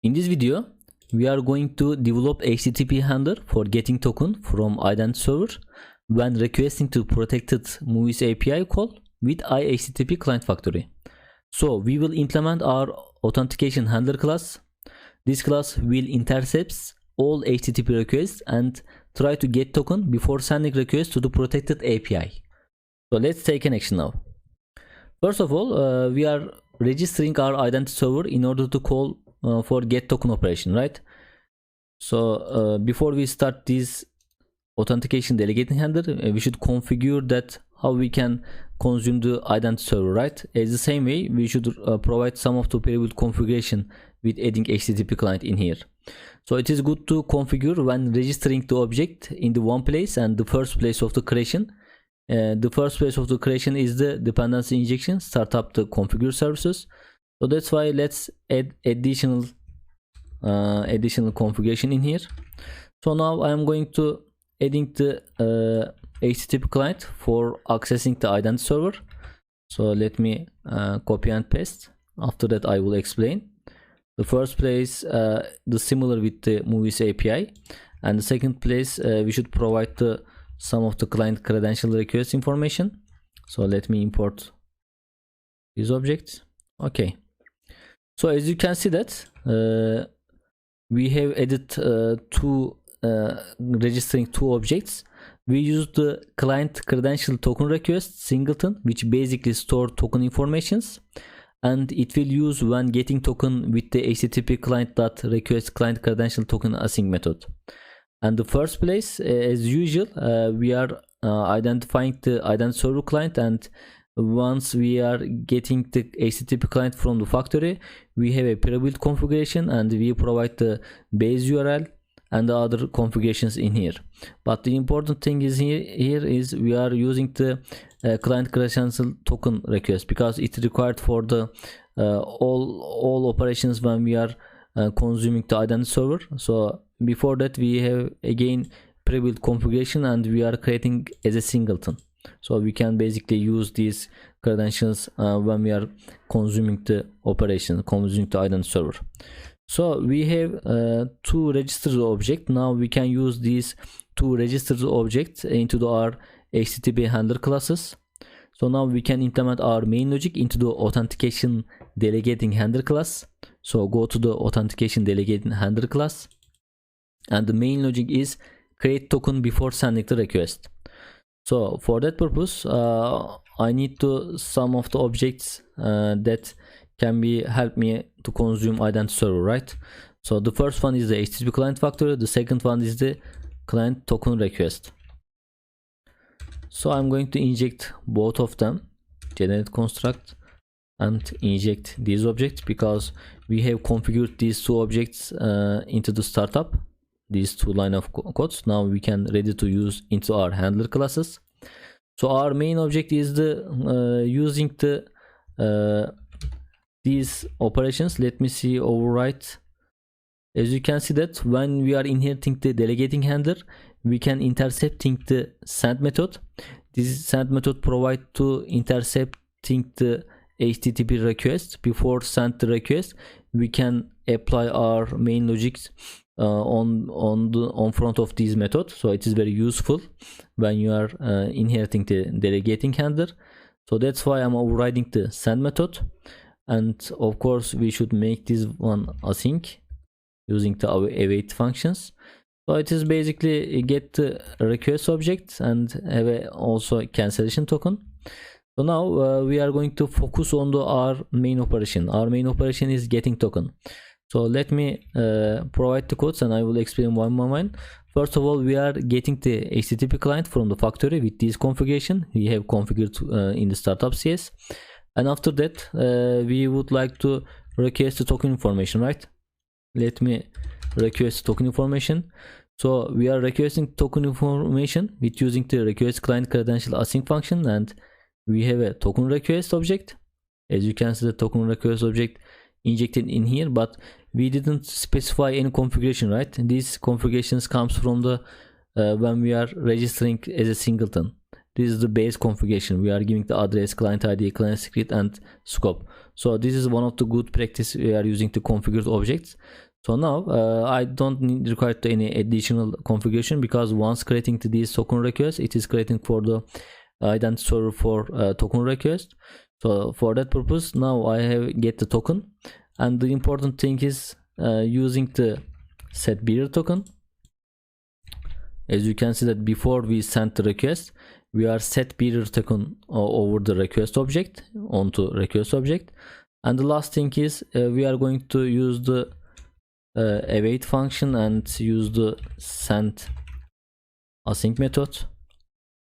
In this video, we are going to develop HTTP handler for getting token from identity server when requesting to protected Movies API call with iHTTP client factory. So we will implement our authentication handler class. This class will intercept all HTTP requests and try to get token before sending requests to the protected API. So let's take an action now. First of all, we are registering our identity server in order to call for get token operation, right? So before we start this authentication delegating handler, we should configure that how we can consume the identity server, right? As the same way, we should provide some of the pre-built configuration with adding HTTP client in here. So it is good to configure when registering the object in the one place and the first place of the creation. The first place of the creation is the dependency injection, start up the configure services. So that's why let's add additional configuration in here. So now I am going to adding the HTTP client for accessing the identity server. So let me copy and paste. After that I will explain. The first place the similar with the Movies API, and the second place we should provide the some of the client credential request information. So let me import these objects. Okay, so as you can see that we have added registering two objects. We use the client credential token request singleton, which basically store token informations, and it will use when getting token with the HTTP client dot request client credential token async method. And the first place, as usual, we are identifying the identity server client, and once we are getting the HTTP client from the factory, we have a pre-built configuration and we provide the base URL and the other configurations in here. But the important thing is here is we are using the client credential token request because it's required for the all operations when we are consuming the identity server. So before that we have again pre-built configuration and we are creating as a singleton, so we can basically use these credentials when we are consuming the operation, consuming the identity server. So we have two registered objects. Now we can use these two registered objects into our HTTP handler classes. So now we can implement our main logic into the authentication delegating handler class. So go to the authentication delegating handler class, and the main logic is create token before sending the request. So for that purpose, I need to some of the objects that can be help me to consume identity server, right? So the first one is the HTTP client factory, the second one is the client token request. So I'm going to inject both of them, generate construct and inject these objects, because we have configured these two objects into the startup, these two line of codes. Now we can ready to use into our handler classes. So our main object is the using the these operations. Let me see, overwrite. As you can see that when we are inheriting the delegating handler, we can intercepting the send method. This send method provide to intercepting the HTTP request. Before send the request, we can apply our main logics on front of this method. So it is very useful when you are inheriting the delegating handler. So that's why I'm overriding the send method, and of course we should make this one async using the await functions. So it is basically get the request object and have also cancellation token. So now we are going to focus on our main operation. Our main operation is getting token. So let me provide the codes and I will explain one by one. First of all, we are getting the HTTP client from the factory with this configuration we have configured in the startup CS. And after that we would like to request the token information, right? Let me request token information. So we are requesting token information with using the request client credential async function, and we have a token request object. As you can see, the token request object injected in here, but we didn't specify any configuration, right? These configurations comes from the when we are registering as a singleton. This is the base configuration. We are giving the address, client ID, client secret and scope. So this is one of the good practice we are using to configure the objects. So now I don't need require any additional configuration, because once creating these token requests, it is creating for the identity server for token request. So for that purpose, now I have get the token, and the important thing is using the set bearer token. As you can see that before we send the request, we are set bearer token over the request object onto request object. And the last thing is we are going to use the await function and use the send async method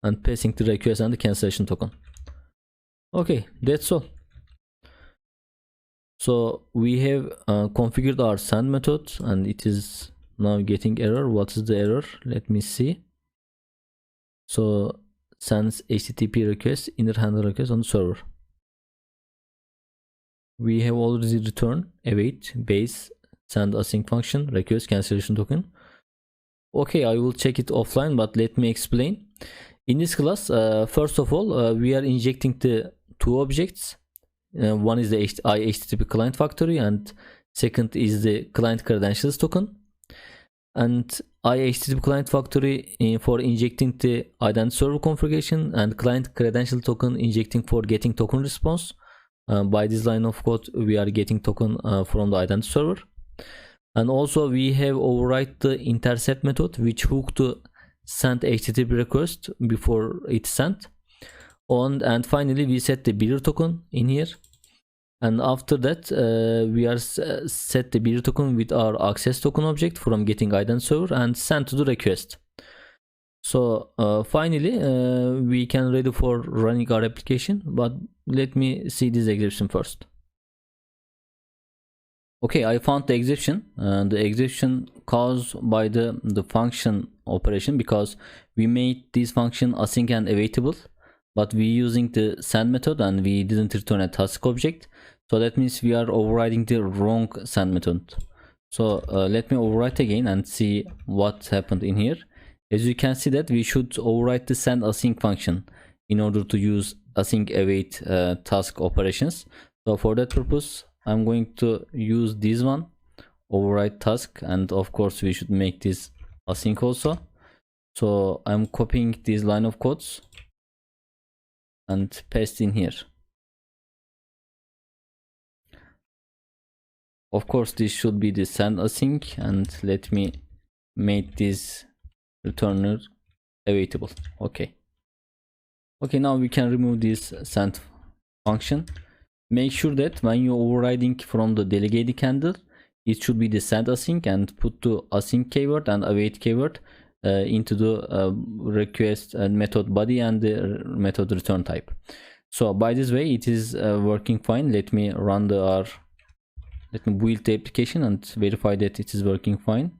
and passing the request and the cancellation token. Okay, that's all. So we have configured our send method, and it is now getting error. What is the error? Let me see. So sends HTTP request, inner handle request on the server. We have already returned await base send async function request cancellation token. Okay, I will check it offline, but let me explain. In this class, first of all, we are injecting the two objects. One is the HTTP client factory, and second is the client credentials token. And HTTP client factory for injecting the identity server configuration, and client credential token injecting for getting token response. By this line of code, we are getting token from the identity server. And also we have override the intercept method, which hook to send HTTP request before it's sent. And finally we set the bearer token in here, and after that we are set the bearer token with our access token object from getting identity server and send to the request. So finally we can ready for running our application, but let me see this exception first. Okay, I found the exception. The exception caused by the function operation, because we made this function async and awaitable, but we using the send method and we didn't return a task object. So that means we are overriding the wrong send method. So let me overwrite again and see what happened in here. As you can see that we should override the send async function in order to use async await task operations. So for that purpose, I'm going to use this one, override task, and of course we should make this async also. So I'm copying this line of codes and paste in here. Of course this should be the send async, and let me make this returner awaitable. Okay, now we can remove this send function. Make sure that when you're overriding from the delegated handle, it should be the send async, and put the async keyword and await keyword into the request and method body and the method return type. So by this way it is working fine. Let me run let me build the application and verify that it is working fine.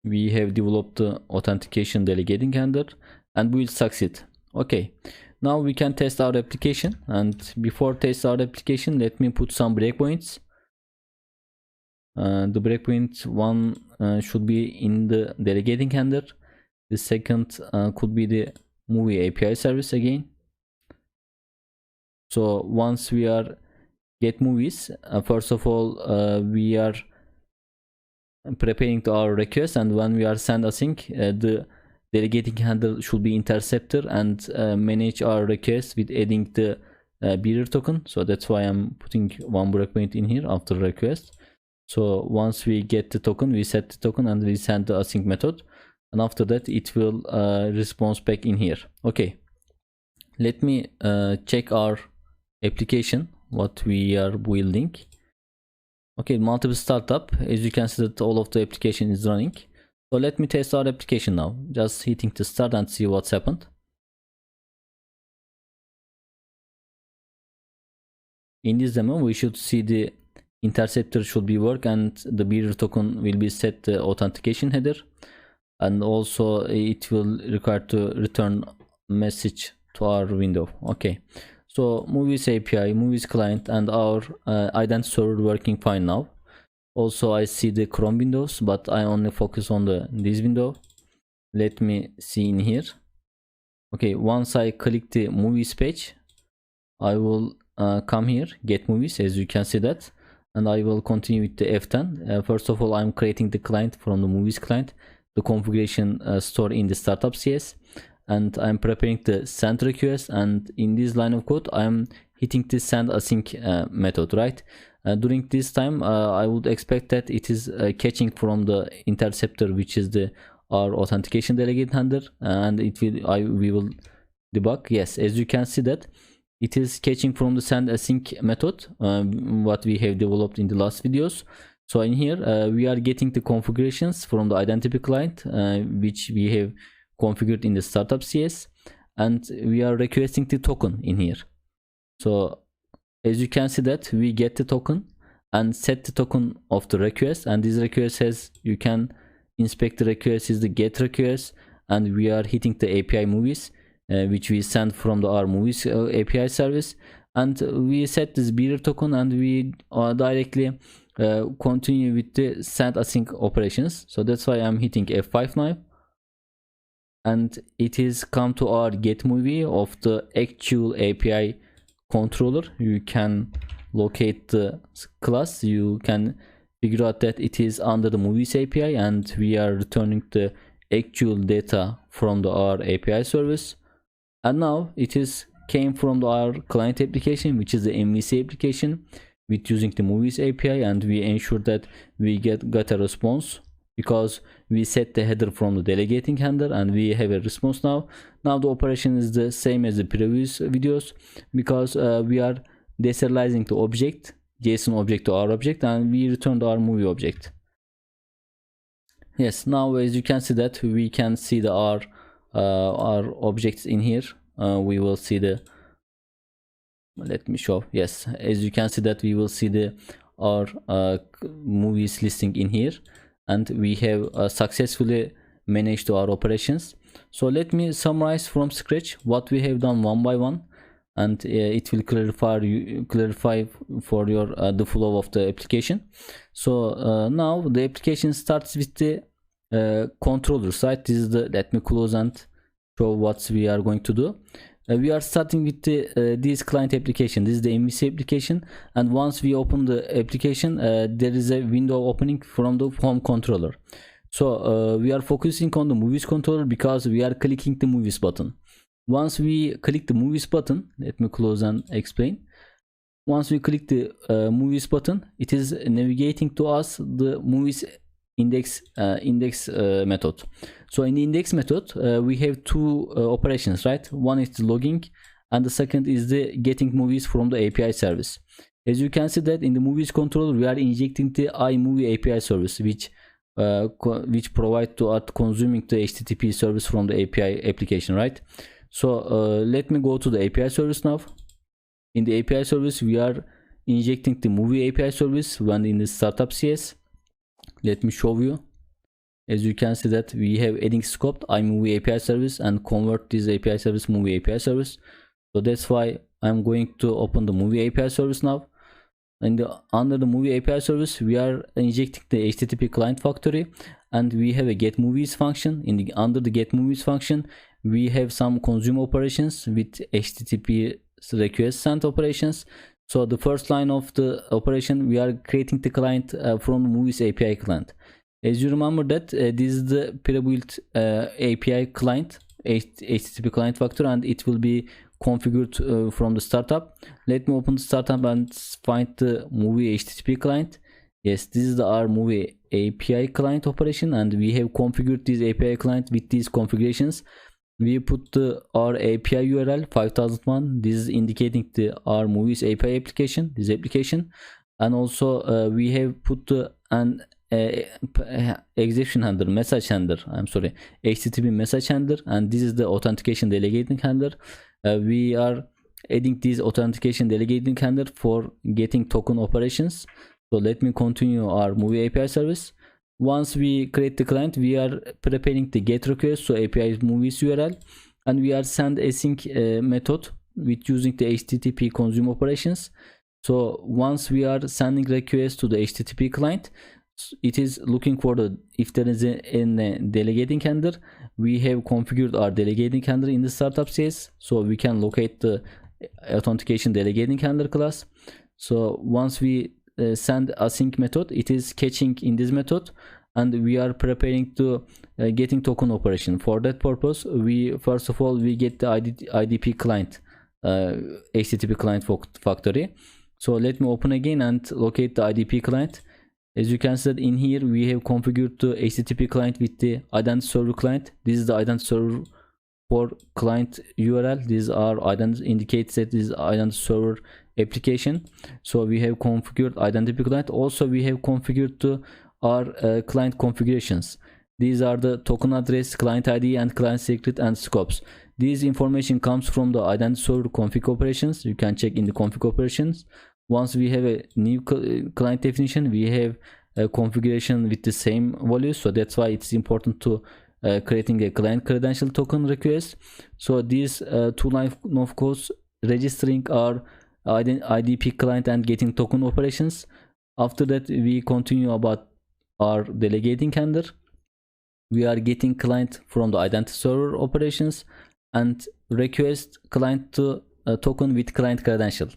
We have developed the authentication delegating handler and we will succeed. Okay, now we can test our application, and before test our application, let me put some breakpoints. The breakpoint one should be in the delegating handler. The second could be the movie API service again. So once we are get movies, first of all we are preparing to our request, and when we are send async, the delegating handle should be interceptor and manage our request with adding the bearer token. So that's why I'm putting one breakpoint in here after request. So once we get the token, we set the token and we send the async method, and after that it will response back in here. Okay, let me check our application, what we are building. Okay, multiple startup. As you can see that all of the application is running. So let me test our application now. Just hitting the start and see what's happened. In this demo, we should see the interceptor should be work, and the bearer token will be set the authentication header, and also it will require to return message to our window. Okay, so movies API, movies client, and our identity server working fine now. Also I see the Chrome windows, but I only focus on this window. Let me see in here. Okay, once I click the movies page, I will come here, get movies, as you can see that, and I will continue with the F10. First of all, I'm creating the client from the movies client, the configuration store in the startup CS, and I'm preparing the send request, and in this line of code I'm hitting the send async method, right? During this time I would expect that it is catching from the interceptor, which is our authentication delegate handler, and we will debug. Yes, as you can see that it is catching from the send async method, what we have developed in the last videos. So in here we are getting the configurations from the identity client, which we have configured in the startup CS, and we are requesting the token in here. So as you can see that we get the token and set the token of the request, and this request has, you can inspect the request is the get request, and we are hitting the API movies, which we send from our movies API service, and we set this bearer token, and we directly continue with the send async operations. So that's why I'm hitting F5 now, and it is come to our get movie of the actual API controller. You can locate the class, you can figure out that it is under the movies API, and we are returning the actual data from our API service. And now it is came from our client application, which is the MVC application, with using the movies API, and we ensure that we got a response because we set the header from the delegating handler, and we have a response now. Now the operation is the same as the previous videos, because we are deserializing the object, JSON object to our object, and we returned our movie object. Yes, now as you can see that we can see our objects in here. We will see the, let me show. Yes, as you can see that we will see our movies listing in here, and we have successfully managed our operations. So let me summarize from scratch what we have done one by one, and it will clarify for your the flow of the application. So now the application starts with the controller side. This is the, let me close and show what we are going to do. We are starting with this client application. This is the MVC application, and once we open the application, there is a window opening from the home controller. So we are focusing on the movies controller because we are clicking the movies button. Once we click the movies button, let me close and explain. Once we click the movies button, it is navigating to us the movies index method. So in the index method we have two operations, right? One is the logging, and the second is the getting movies from the API service. As you can see that in the movies controller we are injecting the iMovie API service, which provide to us consuming the HTTP service from the API application, right? So let me go to the API service now. In the API service we are injecting the movie API service when in the startup CS. Let me show you. As you can see that we have adding scoped iMovie API service and convert this API service movie API service. So that's why I'm going to open the movie API service now. And under the movie API service we are injecting the HTTP client factory, and we have a get movies function. Under the get movies function we have some consume operations with HTTP request send operations. So the first line of the operation, we are creating the client from the movies API client. As you remember that this is the pre-built API client, HTTP client factor, and it will be configured from the startup. Let me open the startup and find the movie HTTP client. Yes, this is our movie API client operation, and we have configured this API client with these configurations. We put our API URL 5001. This is indicating our movies API application, this application, and also we have put an exception handler, message handler. I'm sorry, HTTP message handler, and this is the authentication delegating handler. We are adding this authentication delegating handler for getting token operations. So let me continue our movie API service. Once we create the client, we are preparing the get request, so API movies URL, and we are send async method with using the HTTP consume operations. So once we are sending request to the HTTP client, it is looking for the if there is a delegating handler. We have configured our delegating handler in the startup CS, so we can locate the authentication delegating handler class. So once we send async method, it is catching in this method, and we are preparing to getting token operation. For that purpose, we first of all we get the IDP client, HTTP client factory. So let me open again and locate the IDP client. As you can see that in here we have configured the HTTP client with the identity server client. This is the identity server for client URL. These are identity indicates that this is identity server application. So we have configured identity client. Also we have configured the our client configurations. These are the token address, client ID, and client secret and scopes. This information comes from the identity server config operations. You can check in the config operations. Once we have a new client definition, we have a configuration with the same values. So that's why it's important to creating a client credential token request. So these two lines of code registering our IDP client and getting token operations. After that, we continue about our delegating handler. We are getting client from the identity server operations and request client to token with client credential.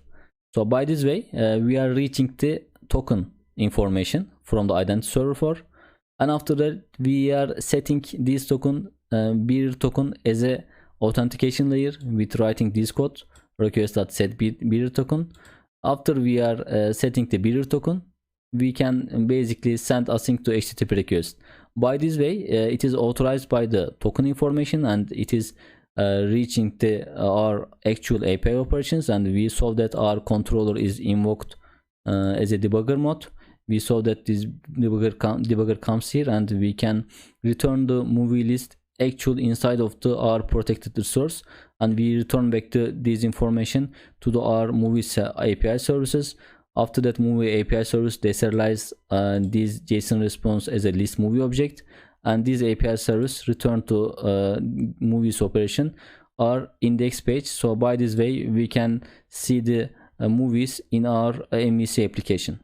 So by this way, we are reaching the token information from the identity server for, and after that we are setting this token bearer token as a authentication layer with writing this code request.set bearer token. After we are setting the bearer token, we can basically send async to HTTP request. By this way, it is authorized by the token information, and it is reaching our actual API operations, and we saw that our controller is invoked as a debugger mode. We saw that this debugger comes here, and we can return the movie list actual inside of our protected resource, and we return back this information to our movie API services. After that, movie API service deserialize this JSON response as a list movie object, and this API service return to movies operation our index page. So by this way we can see the movies in our MVC application.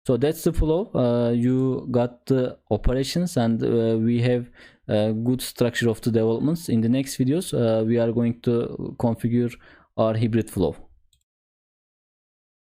So that's the flow. You got the operations, and we have a good structure of the developments. In the next videos we are going to configure our hybrid flow.